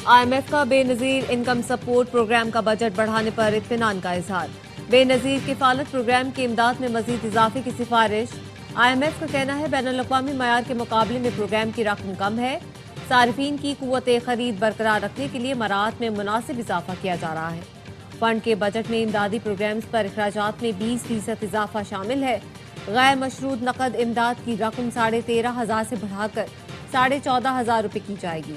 IMF کا بے نظیر income support programme کا بجٹ بڑھانے پر اطمینان کا اظہار۔ بے نظیر کفالت پروگرام کی امداد میں مزید اضافے کی سفارش۔ IMF کا کہنا ہے بین الاقوامی معیار کے مقابلے میں پروگرام کی رقم کم ہے۔ صارفین کی قوت خرید برقرار رکھنے کے لیے مراعات میں مناسب اضافہ کیا جا رہا ہے۔ فنڈ کے بجٹ میں امدادی پروگرامز پر اخراجات میں 20% اضافہ شامل ہے۔ غیر مشروط نقد امداد کی رقم 13,500 سے بڑھا کر 14,500 روپے کی جائے گی۔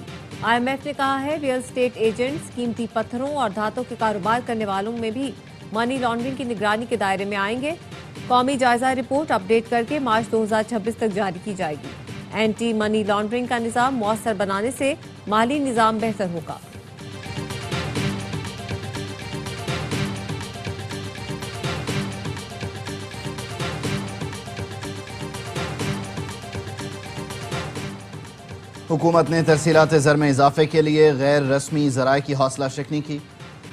IMF نے کہا ہے ریئل اسٹیٹ ایجنٹس، قیمتی پتھروں اور دھاتوں کے کاروبار کرنے والوں میں بھی منی لانڈرنگ کی نگرانی کے دائرے میں آئیں گے۔ قومی جائزہ رپورٹ اپ ڈیٹ کر کے مارچ 2026 تک جاری کی جائے گی۔ اینٹی منی لانڈرنگ کا نظام مؤثر بنانے سے مالی نظام بہتر ہوگا۔ حکومت نے ترسیلات زر میں اضافے کے لیے غیر رسمی ذرائع کی حوصلہ شکنی کی۔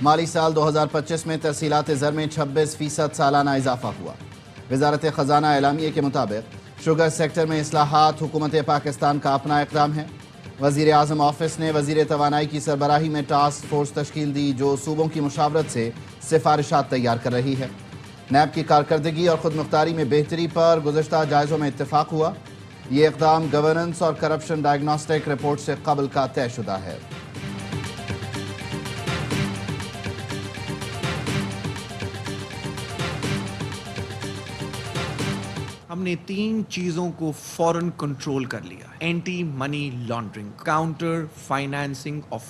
مالی سال 2025 میں ترسیلات زر میں 26% سالانہ اضافہ ہوا۔ وزارت خزانہ اعلامیے کے مطابق شوگر سیکٹر میں اصلاحات حکومت پاکستان کا اپنا اقدام ہے۔ وزیر اعظم آفس نے وزیر توانائی کی سربراہی میں ٹاسک فورس تشکیل دی جو صوبوں کی مشاورت سے سفارشات تیار کر رہی ہے۔ نیب کی کارکردگی اور خود مختاری میں بہتری پر گزشتہ جائزوں میں اتفاق ہوا۔ یہ اقدام گورننس اور کرپشن ڈائگنوسٹک رپورٹ سے قبل کا طے شدہ ہے۔ ہم نے 3 چیزوں کو فوراً کنٹرول کر لیا: anti money laundering, counter financing of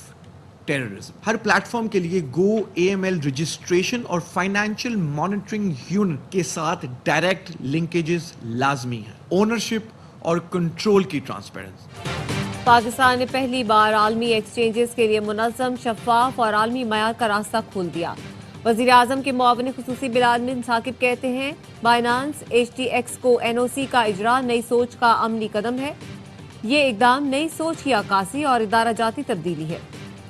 terrorism. ہر پلیٹ فارم کے لیے گو AML رجسٹریشن اور فائنینشیل مانیٹرنگ یونٹ کے ساتھ ڈائریکٹ لنکیجز لازمی ہیں۔ اونرشپ اور کنٹرول کی ٹرانسپیرنسی۔ پاکستان نے پہلی بار عالمی ایکسچینجز کے لیے منظم، شفاف اور عالمی معیار کا راستہ کھول دیا۔ وزیر اعظم کے معاون خصوصی بلال بن ثاقب کہتے ہیں بائنانس HTX کو NOC کا اجرا نئی سوچ کا عملی قدم ہے۔ یہ اقدام نئی سوچ کی عکاسی اور ادارہ جاتی تبدیلی ہے۔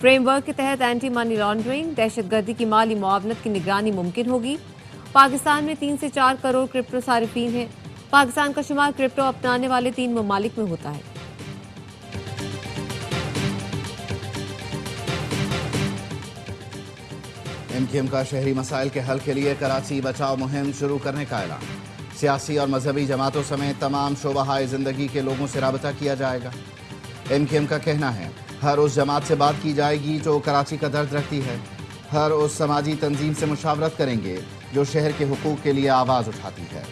فریم ورک کے تحت اینٹی منی لانڈرنگ، دہشت گردی کی مالی معاونت کی نگرانی ممکن ہوگی۔ پاکستان میں 3 سے 4 کروڑ کرپٹو صارفین ہیں۔ پاکستان کا شمار کرپٹو اپنانے والے 3 ممالک میں ہوتا ہے۔ MQM کا شہری مسائل کے حل کے لیے کراچی بچاؤ مہم شروع کرنے کا اعلان۔ سیاسی اور مذہبی جماعتوں سمیت تمام شعبہ زندگی کے لوگوں سے رابطہ کیا جائے گا۔ MQM کا کہنا ہے ہر اس جماعت سے بات کی جائے گی جو کراچی کا درد رکھتی ہے۔ ہر اس سماجی تنظیم سے مشاورت کریں گے جو شہر کے حقوق کے لیے آواز اٹھاتی ہے۔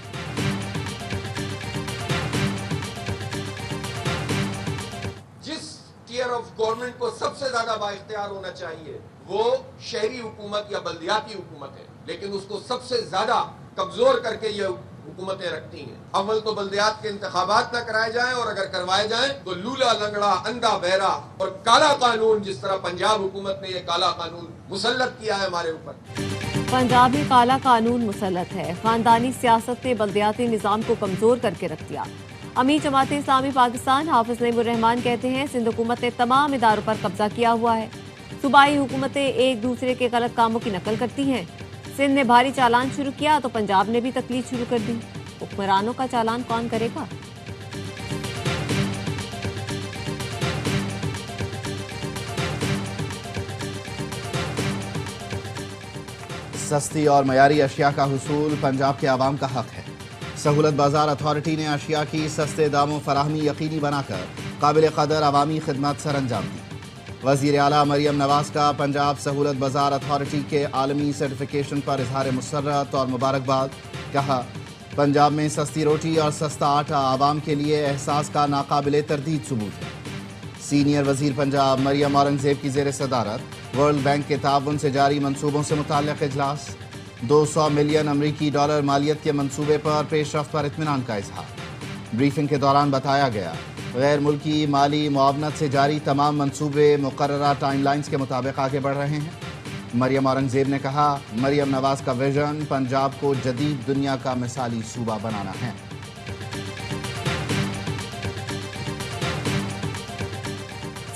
آف گورنمنٹ کو سب سے زیادہ با اختیار ہونا چاہیے وہ شہری حکومت یا بلدیاتی حکومت ہے، لیکن اس کو سب سے زیادہ کمزور کر کے یہ حکومتیں رکھتی ہیں۔ اول تو بلدیات کے انتخابات نہ کرائے جائیں، اور اگر کروائے جائیں تو لولا لنگڑا، اندھا بہرا اور کالا قانون، جس طرح پنجاب حکومت نے یہ کالا قانون مسلط کیا ہے ہمارے اوپر۔ پنجاب میں کالا قانون مسلط ہے۔ خاندانی سیاست نے بلدیاتی نظام کو کمزور کر کے رکھ دیا۔ امیر جماعت اسلامی پاکستان حافظ نعیم الرحمان کہتے ہیں سندھ حکومت نے تمام اداروں پر قبضہ کیا ہوا ہے۔ صوبائی حکومتیں ایک دوسرے کے غلط کاموں کی نقل کرتی ہیں۔ سندھ نے بھاری چالان شروع کیا تو پنجاب نے بھی تقلید شروع کر دی۔ حکمرانوں کا چالان کون کرے گا؟ سستی اور معیاری اشیاء کا حصول پنجاب کے عوام کا حق ہے۔ سہولت بازار اتھارٹی نے اشیاء کی سستے داموں فراہمی یقینی بنا کر قابل قدر عوامی خدمات سر انجام دی۔ وزیر اعلیٰ مریم نواز کا پنجاب سہولت بازار اتھارٹی کے عالمی سرٹیفکیشن پر اظہار مسرت اور مبارکباد۔ کہا پنجاب میں سستی روٹی اور سستا آٹا عوام کے لیے احساس کا ناقابل تردید ثبوت ہے۔ سینئر وزیر پنجاب مریم اورنگزیب کی زیر صدارت ورلڈ بینک کے تعاون سے جاری منصوبوں سے متعلق اجلاس۔ 200 ملین امریکی ڈالر مالیت کے منصوبے پر پیش رفت پر اطمینان کا اظہار۔ بریفنگ کے دوران بتایا گیا غیر ملکی مالی معاونت سے جاری تمام منصوبے مقررہ ٹائم لائنز کے مطابق آگے بڑھ رہے ہیں۔ مریم اورنگزیب نے کہا مریم نواز کا ویژن پنجاب کو جدید دنیا کا مثالی صوبہ بنانا ہے۔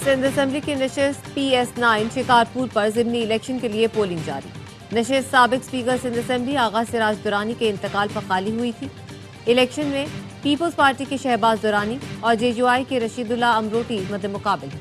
سندھ اسمبلی کی نشست PS9 شکارپور پر ضمنی الیکشن کے لیے پولنگ جاری۔ نشست سابق اسپیکر سندھ اسمبلی آغا سراج درانی کے انتقال پر خالی ہوئی تھی۔ الیکشن میں پیپلز پارٹی کے شہباز درانی اور JUI کے رشید اللہ امروٹی مد مقابل ہیں۔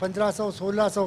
$1500-1600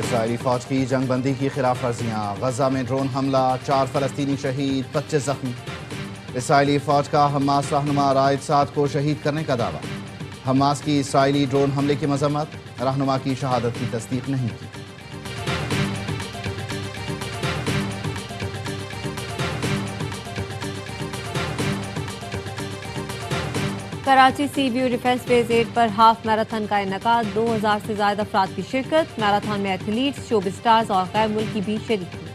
اسرائیلی فوج کی جنگ بندی کی خلاف ورزیاں، غزہ میں ڈرون حملہ، 4 فلسطینی شہید، 25 زخمی۔ اسرائیلی فوج کا حماس رہنما رائد سعد کو شہید کرنے کا دعویٰ، حماس کی اسرائیلی ڈرون حملے کی مذمت، رہنما کی شہادت کی تصدیق نہیں کی۔ کراچی سی ویو ڈیفنس فیز 8 پر ہاف میراتھن کا انعقاد، 2000 سے زائد افراد کی شرکت، میراتھن میں ایتھلیٹس، شوبز اسٹارز اور غیر ملکی بھی شریک ہوئے۔